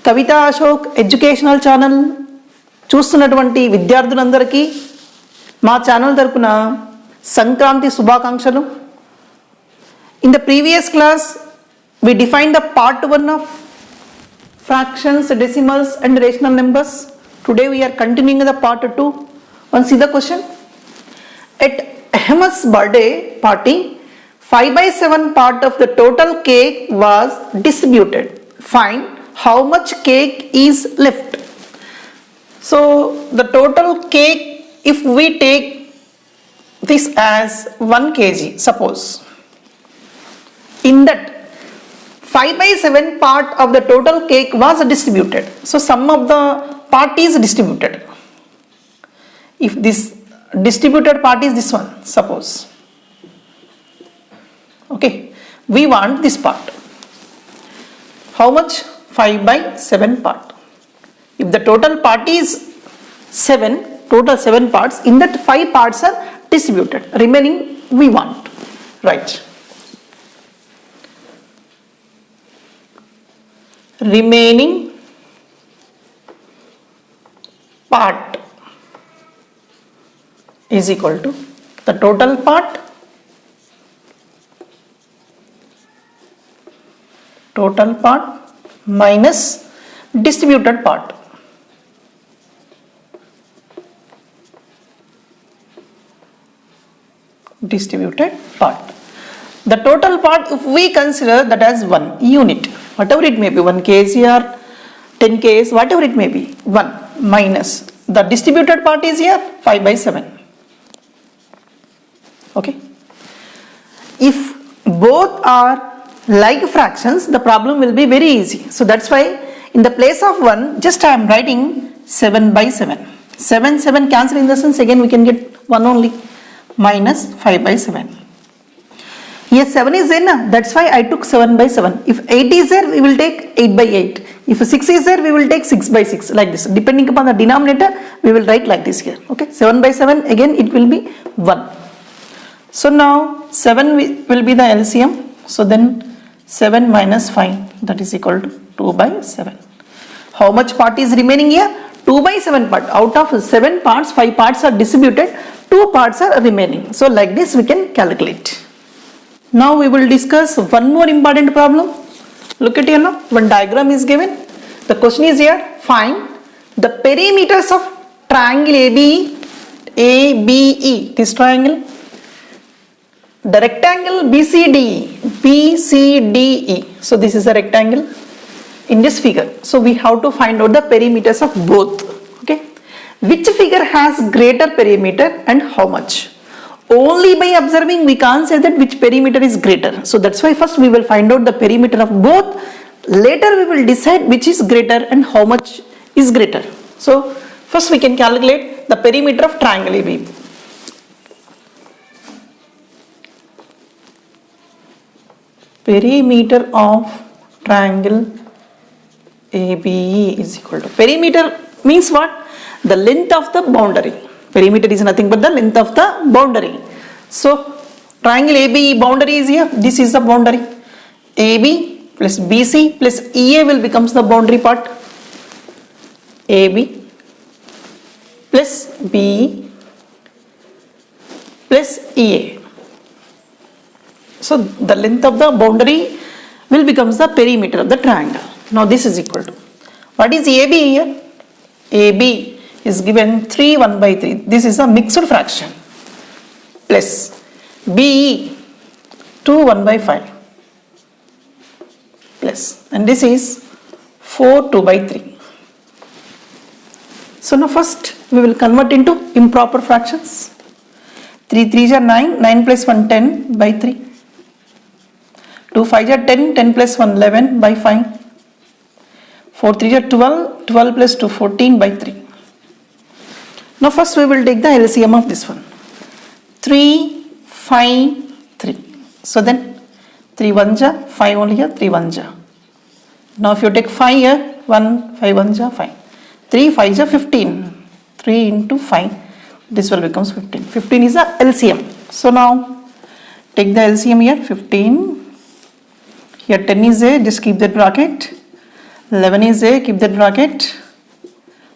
కవిత Ashok educational channel చూస్తున్నటువంటి విద్యార్థులందరికీ మా ఛానల్ తరపున సంక్రాంతి శుభాకాంక్షలు. In the previous class we defined the part 1 of fractions, decimals and rational numbers. Today we are continuing the part 2. One see the question. At Ahmed's birthday party, 5/7 part of the total cake was distributed. Find how much cake is left. So the total cake, if we take this as 1 kg, suppose, in that 5/7 part of the total cake was distributed. So sum of the part is distributed. If this distributed part is this one, suppose, okay, we want this part. How much? 5/7 part. If the total part is 7, total 7 parts, in that 5 parts are distributed, remaining we want, right? Remaining part is equal to the total part minus distributed part. The total part, if we consider that as 1 unit, whatever it may be, 1 kg or 10 kg, whatever it may be, 1 minus the distributed part is here 5/7. Okay. If both are like fractions, the problem will be very easy. So that's why in the place of 1, just I am writing 7/7. 7 cancel, in the sense again we can get 1 only, minus 5/7. Here 7 is there, that's why I took 7/7. If 8 is there, we will take 8/8. If 6 is there, we will take 6/6, like this. Depending upon the denominator, we will write like this here. Okay, 7/7, again it will be 1. So now 7 will be the LCM. So then 7 minus 5, that is equal to 2/7. How much part is remaining here? 2/7 part. Out of 7 parts, 5 parts are distributed, 2 parts are remaining. So like this we can calculate. Now we will discuss one more important problem. Look at here now, one diagram is given. The question is here, find the perimeters of triangle ABE, this triangle, the rectangle BCDE. So this is a rectangle in this figure. So we have to find out the perimeters of both. Okay, which figure has greater perimeter and how much? Only by observing we can't say that which perimeter is greater. So that's why first we will find out the perimeter of both. Later we will decide which is greater and how much is greater. So first we can calculate the perimeter of triangle ABE. Perimeter of triangle ABE is equal to, perimeter means what? The length of the boundary. Perimeter is nothing but the length of the boundary. So triangle ABE boundary is here. This is the boundary. AB plus BC plus EA will becomes the boundary part. AB plus BE plus EA. So the length of the boundary will becomes the perimeter of the triangle. Now this is equal to, what is AB here? AB is given 3 1/3. This is a mixed fraction, plus BE 2 1/5, plus, and this is 4 2/3. So now first we will convert into improper fractions. 3 3s are 9, 9 plus 1 10/3. 2 5s are 10, 10 plus 1 11/5. 4 3s are 12, 12 plus 2 14/3. Now first we will take the LCM of this one. 3 5 3. So then 3 1s are 5 only here, 3 1s are. Now if you take 5 here, 1 5 1s are 5. 3 5s are 15. 3 into 5, this will becomes 15. 15 is the LCM. So now take the LCM here, 15. Here 10 is there, just keep that bracket. 11 is there, keep that bracket.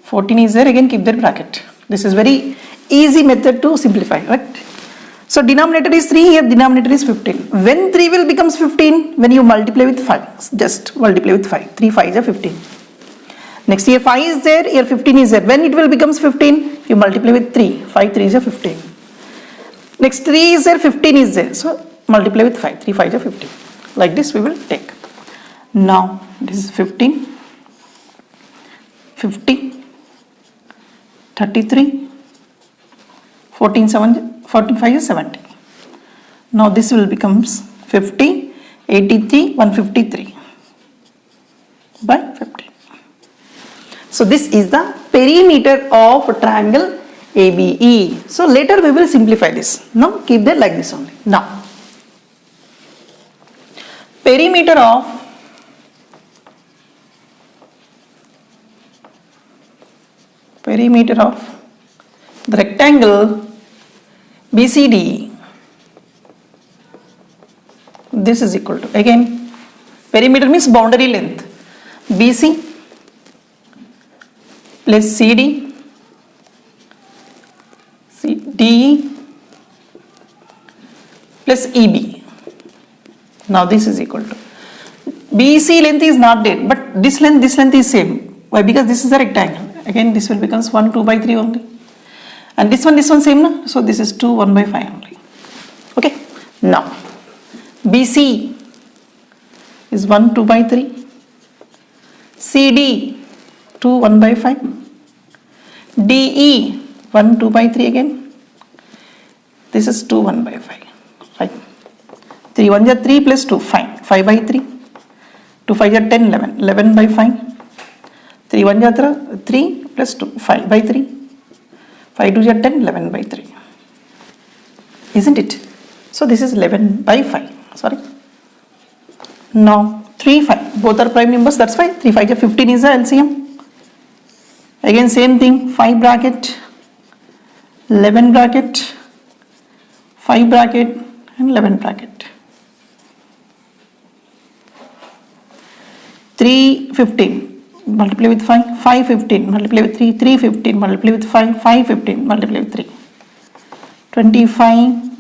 14 is there, again keep that bracket. This is very easy method to simplify, right? So denominator is 3, here denominator is 15. When 3 will becomes 15? When you multiply with 5. Just multiply with 5. 3 5 is 15. Next here 5 is there, here 15 is there. When it will becomes 15? You multiply with 3. 5 3 is 15. Next 3 is there, 15 is there. So multiply with 5. 3 5 is 15. Like this we will take. Now this is 15, 50, 33, 14 5 is 70. Now this will becomes 50, 83, 153 by 15. So this is the perimeter of triangle ABE. So later we will simplify this. Now keep that like this only. Now perimeter of the rectangle BCD, this is equal to, again perimeter means boundary length, BC plus CD, DE plus EB. Now this is equal to, BC length is not there, but this length is same. Why? Because this is a rectangle. Again this will becomes 1 2 by 3 only, and this one same, no? So this is 2 1 by 5 only. Okay. Now BC is 1 2 by 3, CD 2 1 by 5, DE 1 2 by 3 again. This is 2 1 by 5. Right. 3 1 is 3 plus 2 5, 5 by 3, 2 5 is 10 11, 11 by 5. 3 1 is 3 plus 2, 5 by 3, 5 2 is 10, 11 by 3. Isn't it? So this is 11 by 5. Sorry. Now 3 5, both are prime numbers, that's why 3 5 is 15 is the LCM. Again same thing, 5 bracket, 11 bracket, 5 bracket and 11 bracket. 3 15. Multiply with 5, 5 15, multiply with 3, 3 15, multiply with 5, 5 15, multiply with 3. 25,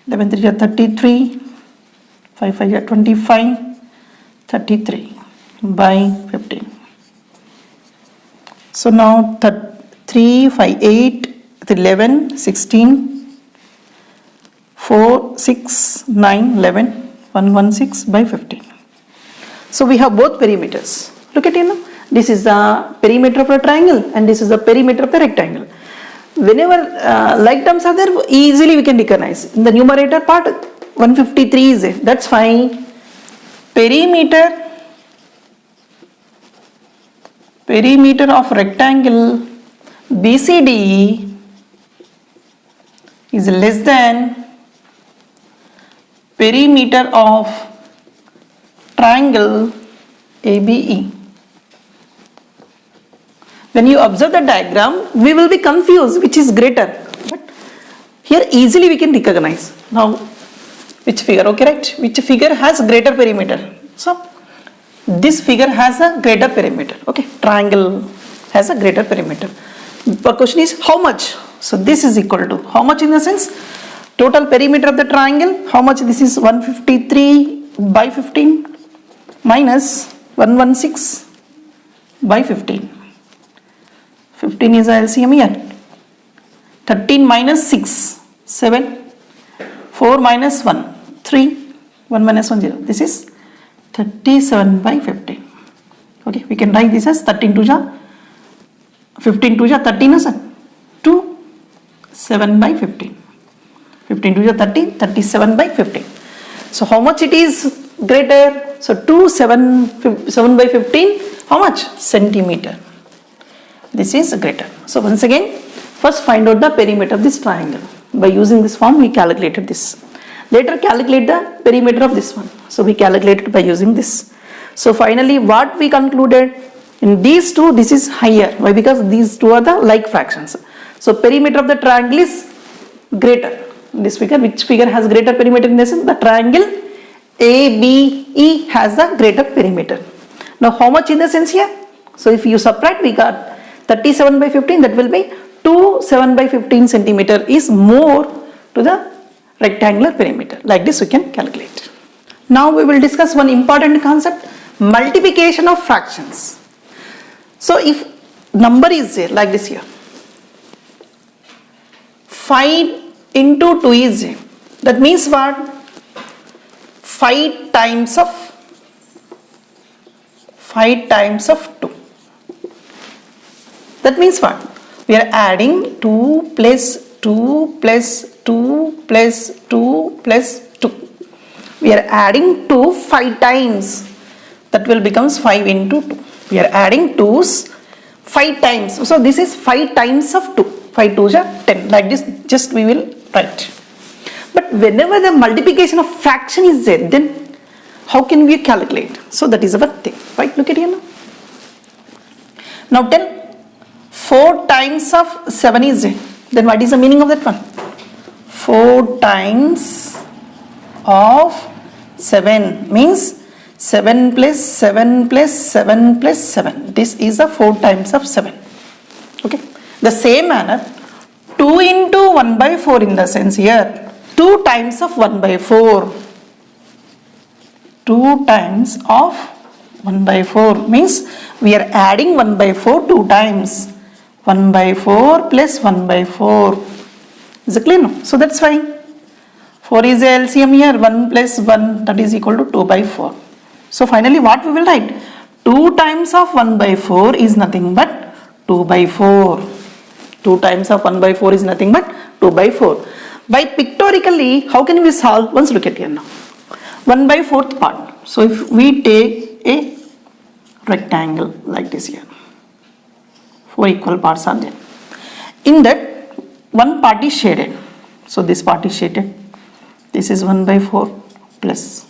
11 3 is 33, 5 5 is 25, 33 by 15. So now 3, 5, 8, 11, 16, 4, 6, 9, 11, 116 by 15. So we have both perimeters. Look at it now. This is the perimeter of a triangle and this is the perimeter of the rectangle. Whenever like terms are there, easily we can recognize. In the numerator part, 153 is there. That's fine. Perimeter of rectangle BCD is less than perimeter of triangle ABE. When you observe the diagram, we will be confused which is greater. But here easily we can recognize. Now, which figure? Okay, right? Which figure has greater perimeter? So, this figure has a greater perimeter. Okay, triangle has a greater perimeter. The question is how much? So, this is equal to how much in the sense? Total perimeter of the triangle. How much? This is 153 by 15 minus 116 by 15. 15 is a LCM here. 13 minus 6, 7. 4 minus 1, 3. 1 minus 1, 0. This is 37 by 15. Okay, we can write this as 13 to ja 15 to ja 13 is 2, 7 by 15. 15 to ja 30, 37 by 15. So how much it is greater? So 2, 7 by 15, how much? Centimeter. This is greater. So once again, first find out the perimeter of this triangle. By using this form, we calculated this. Later calculate the perimeter of this one. So we calculated by using this. So finally, what we concluded? In these two, this is higher. Why? Because these two are the like fractions. So perimeter of the triangle is greater. This figure, which figure has greater perimeter in this? The triangle ABE has the greater perimeter. Now how much in the sense here? So if you subtract, we got 37 by 15, that will be 2 7 by 15 centimeter is more to the rectangular perimeter. Like this we can calculate. Now we will discuss one important concept, multiplication of fractions. So if number is there like this here, 5 into 2 is there, that means what? 5 times of 2. That means what? We are adding 2 plus 2 plus 2 plus 2 plus 2. We are adding 2 5 times. That will becomes 5 into 2. We are adding 2's 5 times. So this is 5 times of 2. 5 2's are 10. Like this just we will write. But whenever the multiplication of fraction is there, then how can we calculate? So that is our thing. Right? Look at here now. Now 10. 4 times of 7 is there. Then what is the meaning of that one? 4 times of 7 means 7 plus 7 plus 7 plus 7. This is the 4 times of 7. Okay. The same manner, 2 into 1 by 4 in the sense here, 2 times of 1 by 4. 2 times of 1 by 4 means we are adding 1 by 4 2 times. 1 by 4 plus 1 by 4. Is it clear now? So that's fine. 4 is the LCM here. 1 plus 1, that is equal to 2 by 4. So finally what we will write? 2 times of 1 by 4 is nothing but 2 by 4. 2 times of 1 by 4 is nothing but 2 by 4. By pictorially, how can we solve? Once look at here now. 1 by 4th part. So if we take a rectangle like this here, 4 equal parts are there. In that, one part is shaded. So this part is shaded. This is 1 by 4 plus.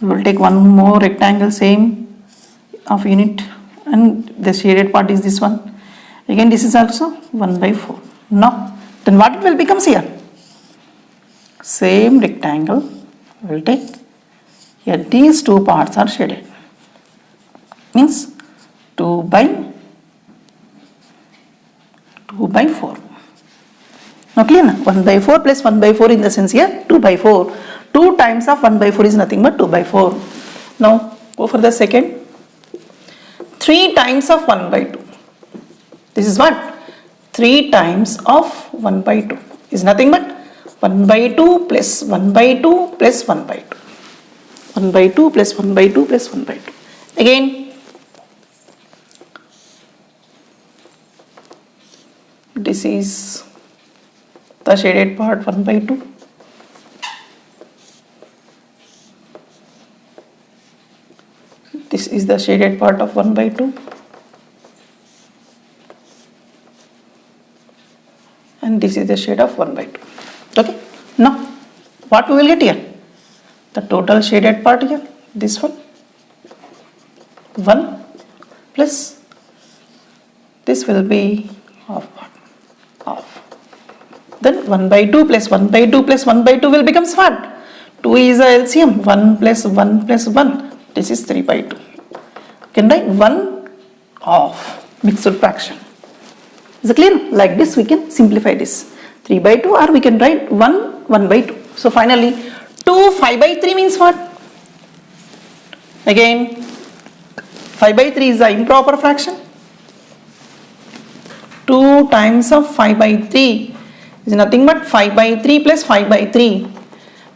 We will take one more rectangle same of unit, and the shaded part is this one. Again this is also 1 by 4. Now then what it will becomes here? Same rectangle we will take. Here these two parts are shaded. Means 2 by 4. Now clear na? 1 by 4 plus 1 by 4 in the sense here 2 by 4. 2 times of 1 by 4 is nothing but 2 by 4. Now go for the second. 3 times of 1 by 2. This is what? 3 times of 1 by 2 is nothing but 1 by 2 plus 1 by 2 plus 1 by 2. 1 by 2 plus 1 by 2 plus 1 by 2. Again, this is the shaded part 1 by 2. This is the shaded part of 1 by 2. And this is the shade of 1 by 2. Okay. Now, what we will get here? The total shaded part here, this one, 1 plus this will be half part, half. Then 1 by 2 plus 1 by 2 plus 1 by 2 will become what? 2 is a LCM, 1 plus 1 plus 1. This is 3 by 2. You can write 1 half mixed fraction. Is it clear? Like this we can simplify this. 3 by 2, or we can write 1 by 2. So finally 2 5 by 3 means what? Again 5 by 3 is the improper fraction. 2 times of 5 by 3 is nothing but 5 by 3 plus 5 by 3.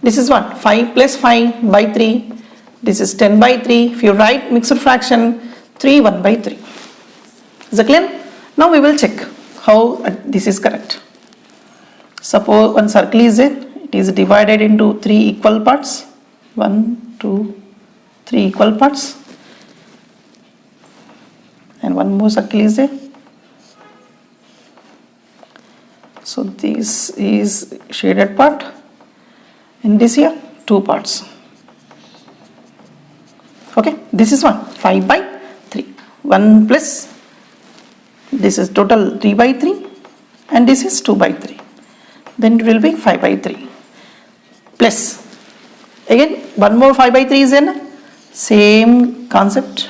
This is what? 5 plus 5 by 3. This is 10 by 3. If you write mixed fraction, 3 1 by 3. Is it clear? Now we will check how this is correct. Suppose one circle is there. It is divided into 3 equal parts. 1, 2, 3 equal parts. And one more circle is there. So this is shaded part. And this here, 2 parts. Okay, this is what? 5 by 3. 1 plus, this is total 3 by 3. And this is 2 by 3. Then it will be 5 by 3. Plus, again, one more 5 by 3 is in same concept.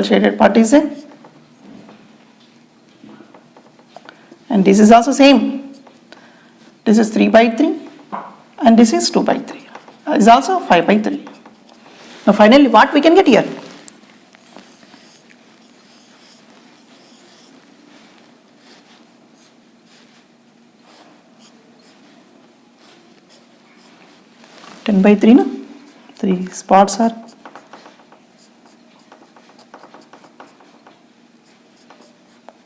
total shaded part is there. And this is also same. This is 3 by 3 and this is 2 by 3. Is also 5 by 3. Now finally what we can get here? Ten by 3, no? 3 spots are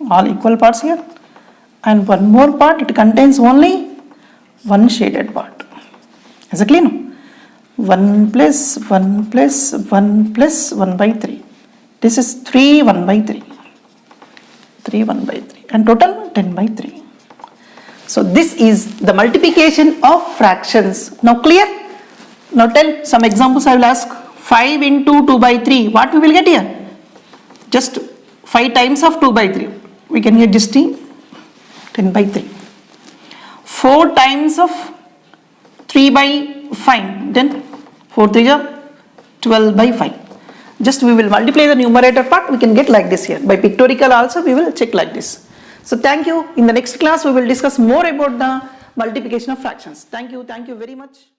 all equal parts here, and one more part, it contains only one shaded part. Exactly, no? 1 plus 1 plus 1 plus 1 by 3. This is 3 1 by 3. 3 1 by 3 and total 10 by 3. So this is the multiplication of fractions. Now clear? Now tell some examples I will ask. 5 into 2 by 3. What we will get here? Just 5 times of 2 by 3. We can get just 10 by 3. 4 times of 3 by 5. Then 4 3 are 12 by 5. Just we will multiply the numerator part. We can get like this here. By pictorial also we will check like this. So thank you. In the next class we will discuss more about the multiplication of fractions. Thank you very much.